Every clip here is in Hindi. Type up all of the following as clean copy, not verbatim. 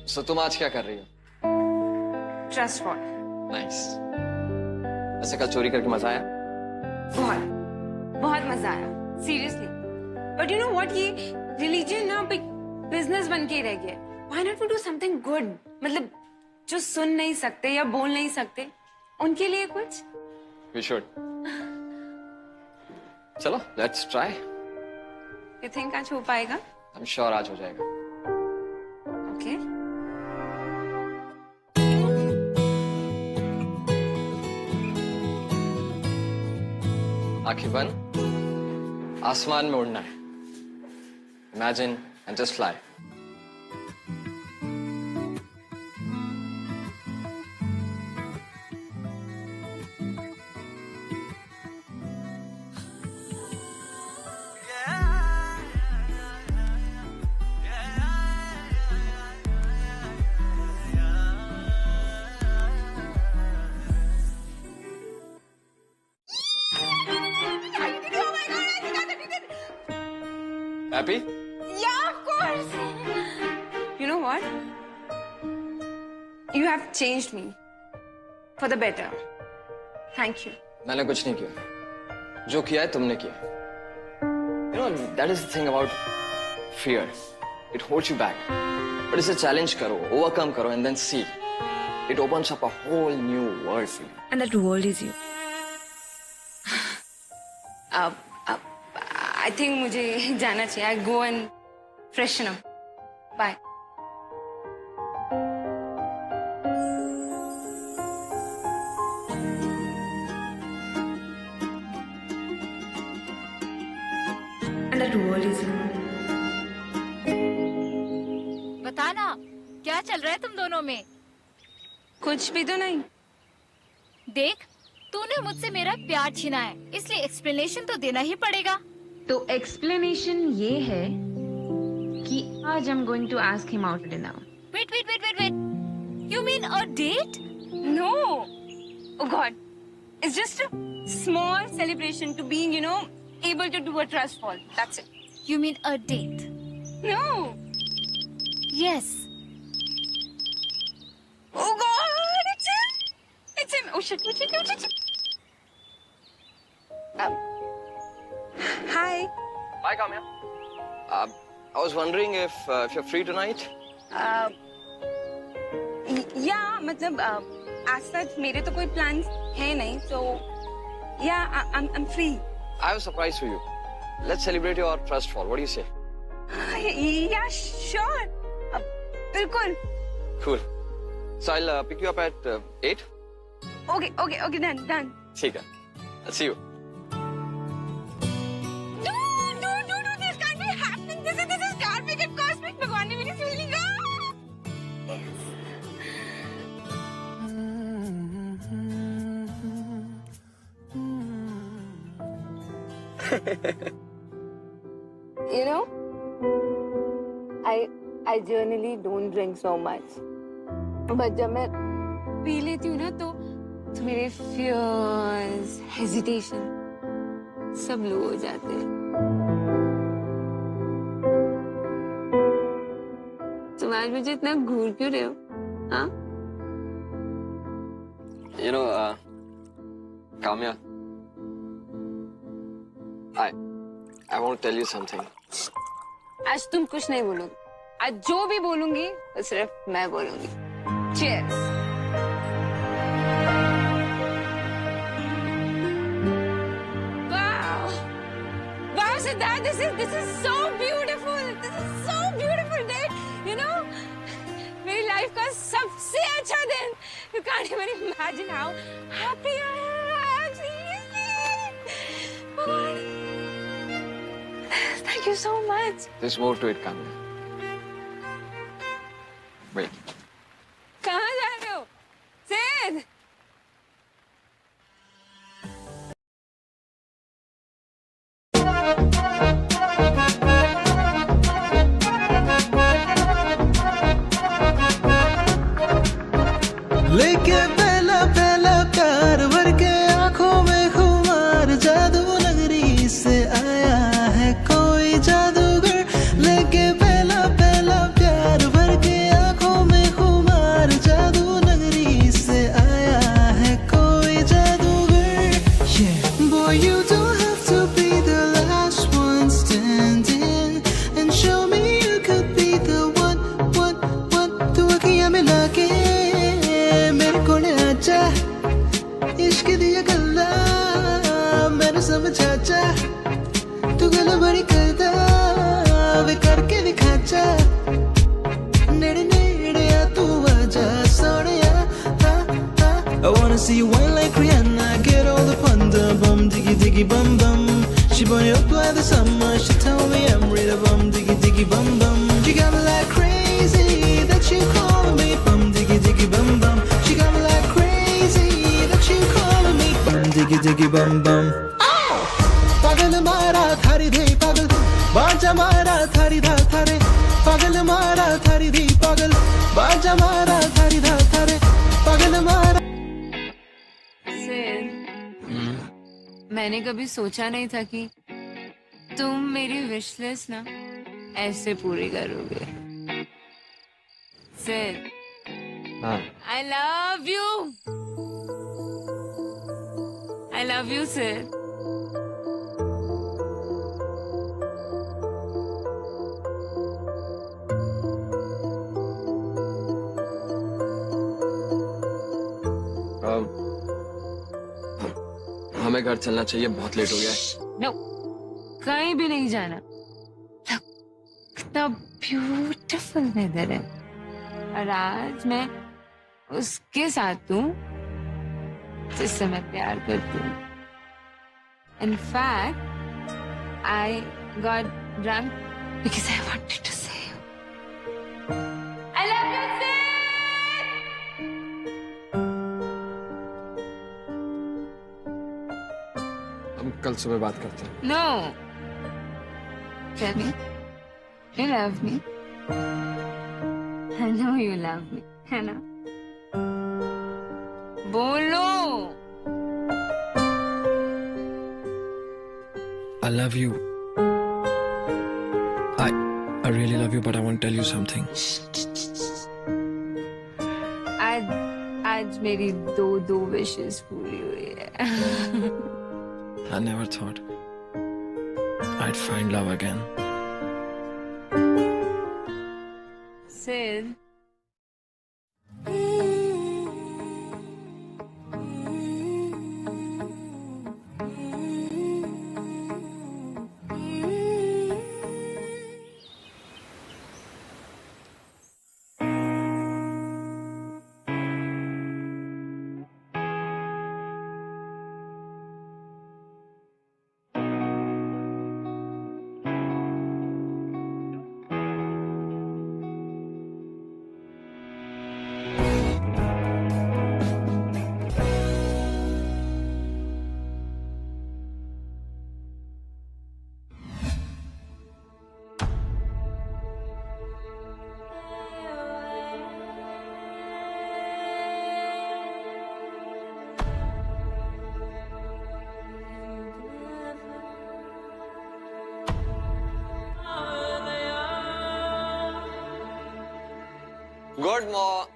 सो तुम आज क्या कर रही हो? Trust fall. नाइस। ऐसे कल चोरी करके मजा आया? बहुत बहुत मजा आया, seriously. But you know what, ये रिलीजन ना बिजनेस बन के ही रह गया। Why not we do something good? मतलब जो सुन नहीं सकते या बोल नहीं सकते उनके लिए कुछ। We should. चलो, let's try. यू थिंक आज हो पाएगा? I'm sure आज हो जाएगा। ओके। आंखें बंद, आसमान में उड़ना है। Imagine and just fly. Happy? Yeah, of course. You know what? You have changed me for the better. Thank you. मैंने कुछ नहीं किया। जो किया है तुमने किया। You know, that is the thing about fear. It holds you back. But इसे challenge करो, overcome करो, and then see. It opens up a whole new world for you. And that world is you. I think मुझे जाना चाहिए. I go and freshen up. Bye. And that world is you. बताना क्या चल रहा है तुम दोनों में? कुछ भी तो नहीं. देख, तूने मुझसे मेरा प्यार छीना है, इसलिए एक्सप्लेनेशन तो देना ही पड़ेगा। तो एक्सप्लेनेशन ये है कि आज I'm going to ask him out for dinner. Wait. You mean a date? No. Oh God. It's just a small celebration to being, you know, able to do a trust fall. That's it. You mean a date? No. Yes. Oh God, it's him. It's him. Oh shit. Hi. Hi, Kamya. I was wondering if you're free tonight. Yeah, मतलब आज तक मेरे तो कोई प्लान्स है नहीं, so yeah, I'm free. I have a surprise for you. Let's celebrate your trust fall. What do you say? Yeah, sure. बिल्कुल. Cool. So I'll pick you up at 8. Okay, done. ठीक है. I'll see you. No, this can't be happening. This is karmic and cosmic. भगवान ने मेरी सुन ली. You know, I generally don't drink so much. But जब मैं पी लेती हूँ ना तो मेरे fears, hesitation सब लो हो जाते हैं. तुम आज मुझे इतना घूर क्यों रहे हो? हाँ? You know, Kamya, I want to tell you something. आज तुम कुछ नहीं बोलोगे. आज जो भी बोलूंगी वो सिर्फ मैं बोलूंगी. Cheers. Wow, Siddharth, this is so beautiful. This is so beautiful day. You know, मेरी लाइफ का सबसे अच्छा दिन. You can't even imagine how happy I am. Seriously. Oh God. Thank you so much. There's more to it, Kamya. Wait. कहाँ जा रहे हो? सिद्ध. लेके पहला प्यार भर के आंखों में खुमार जादू नगरी से आया है कोई जादूगर लेके पहला प्यार भर के आंखों में चाचा तू गल बड़ी करदा वे करके विखाचा नेड़े नेड़े आ तू आजा Sonia I wanna see you wine like Rihanna get all the thunder bum diggy diggy bum bum she burn you up like the summer she tell me I'm ready bum diggy diggy bum bum she got me like crazy that you call me bum diggy diggy bum bum she got me like crazy that you call me bum diggy diggy bum bum पागल मारा थारी दे पागल बाजा मारा थारी धा थारे पागल मारा थारी दी पागल बाजा मारा थारी धा थारे पागल मारा मैंने कभी सोचा नहीं था कि तुम मेरी विश लिस्ट ना ऐसे पूरी करोगे। सिर आई लव यू सिर। हमें घर चलना चाहिए, बहुत लेट हो गया है। नो, कहीं भी नहीं जाना। कितना ब्यूटीफुल वेदर है और आज मैं उसके साथ हूँ जिससे मैं प्यार करती हूँ। In fact, I got drunk because I wanted to say I love you, Sid! हम कल सुबह बात करते हैं। No. Tell me, you love me. I know you love me, है ना? बोलो। I love you. I really love you, but I want to tell you something. आज मेरी दो विशेस पूरी हुई है। I never thought I'd find love again. Sid. Good morning.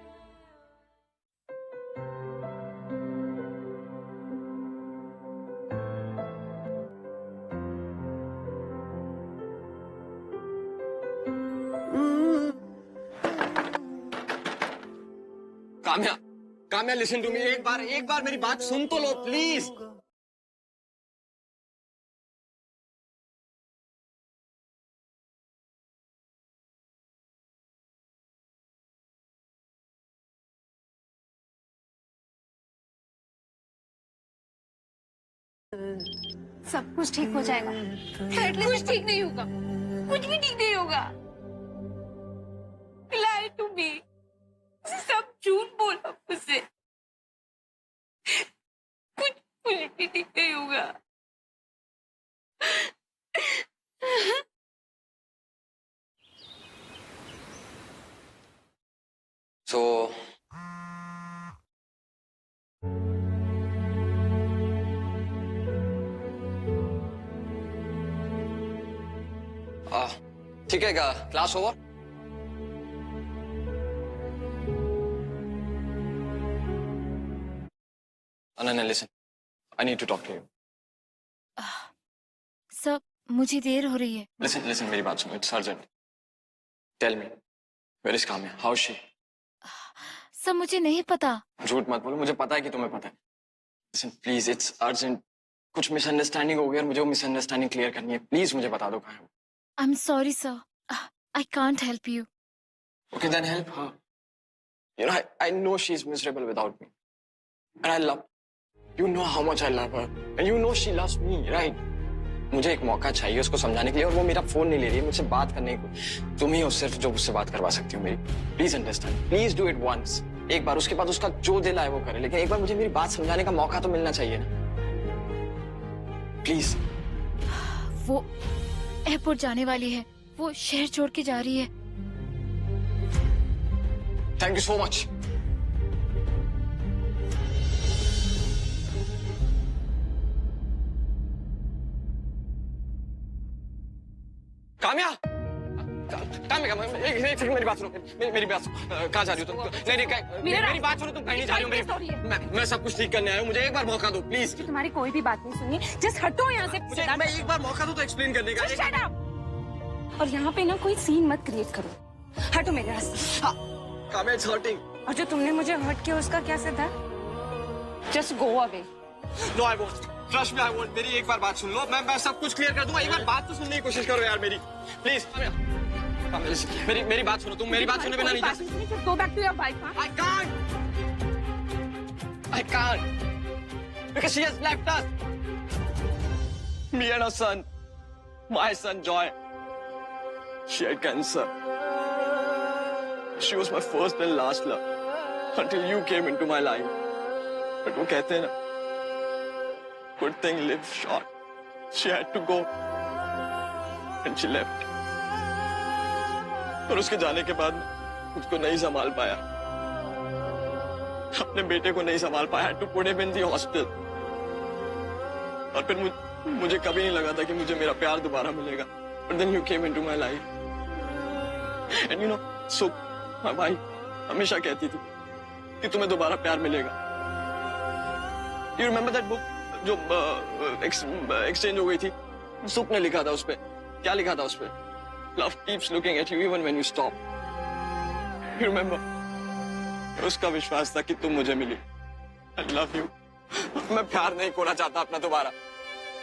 Kamya listen to me, एक बार मेरी बात सुन तो लो प्लीज। सब कुछ ठीक हो जाएगा। कुछ ठीक नहीं होगा, कुछ भी ठीक नहीं होगा। Lie to me. सब झूठ बोला मुझसे। कुछ भी ठीक नहीं होगा। So ठीक है, class over. Ananya listen, I need to talk to you. Sir, मुझे देर हो रही है। लिसन मेरी बात सुनो, it's urgent. Tell me, where is Kamya? How is she? Sir, मुझे नहीं पता। झूठ मत बोलो, मुझे पता है कि तुम्हें पता है। Listen please, it's urgent. कुछ मिसअंडरस्टैंडिंग हो गई और मुझे वो मिसअंडरस्टैंडिंग क्लियर करनी है। प्लीज मुझे बता दो कहाँ है। I'm sorry, sir. I can't help you. Okay, then help her. You know, I know she's miserable without me. And I love, you know how much I love her. And you know she loves me, right? मुझे एक मौका चाहिए उसको समझाने के लिए, और वो मेरा फोन नहीं ले रही है मुझसे बात करने को। तुम ही हो सिर्फ जो मुझसे बात करवा सकती हो मेरी। Please understand, please do it once. एक बार, उसके बाद उसका जो दिल आए वो करे, लेकिन एक बार मुझे मेरी बात समझाने का मौका तो मिलना चाहिए ना। प्लीज। वो एयरपोर्ट जाने वाली है, वो शहर छोड़ के जा रही है। Thank you so much. Kamya, एक सेकंड मेरी बात सुनो, मेरी बात सुनो। कहाँ जा रही हो तुम? नहीं, मेरी बात सुनो, तुम कहीं नहीं जा रही हो। मैं सब कुछ ठीक करने आया हूँ, मुझे एक बार मौका दो प्लीज। तुम्हारी कोई भी बात नहीं सुनी, जस्ट हटो यहाँ से। मैं एक बार मौका दो तो एक्सप्लेन करने का। Shut up! और यहाँ पे ना कोई सीन मत क्रिएट करो, हटो मेरे रास्ते। Kamya, it's hurting. और जो तुमने मुझे हर्ट किया उसका क्या सदा? Just go away. No I won't, trust me I won't. मेरी एक बार बात सुन लो, मैं सब कुछ क्लियर कर दूंगा। एक बार बात तो सुनने की कोशिश करो यार मेरी, प्लीज। मेरी बात सुनो, तुम मेरी बात सुनने बिना नहीं जा सकते। Go back to your bike, huh? I can't because she has left us, me and her son, my son Joy. She had cancer. She was my first and last love until you came into my life. But वो कहते हैं ना, good thing lives short. She had to go and she left. और उसके जाने के बाद खुद को नहीं संभाल पाया, अपने बेटे को नहीं संभाल पाया, to put him in the hospital. और फिर मुझे कभी नहीं लगा था कि मुझे मेरा प्यार दोबारा मिलेगा। But then you came into my life. And you know, so my wife हमेशा कहती थी कि तुम्हें दोबारा प्यार मिलेगा। You remember that book जो एक्सचेंज हो गई थी? सुप ने लिखा था उस पे, क्या लिखा था उस पे? Love keeps looking at you even when you stop. You remember? उसका विश्वास था कि तुम मुझे मिली। I love you. मैं प्यार नहीं खोना चाहता अपना दोबारा।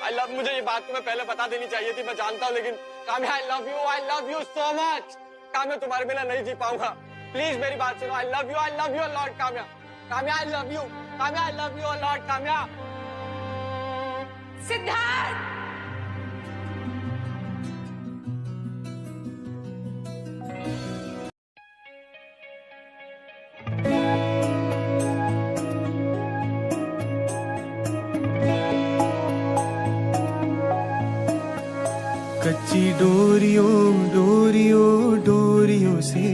I love, मुझे ये बात तुम्हें पहले बता देनी चाहिए थी, मैं जानता हूँ, लेकिन Kamya I love you so much. Kamya, तुम्हारे बिना नहीं जी पाऊंगा। प्लीज मेरी बात सुनो। I love you a lot, Kamya. Kamya I love you. Kamya I love you a lot, Kamya. Siddharth! कच्ची डोरियों से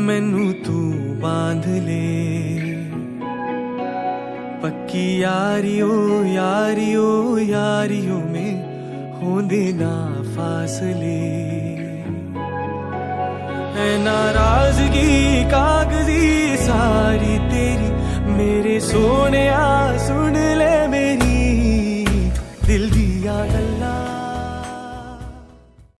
मैनू तू बांध ले, पक्की यारियों में होंदे ना फासले। है नाराजगी कागजी सारी तेरी, मेरे सोने सुन ले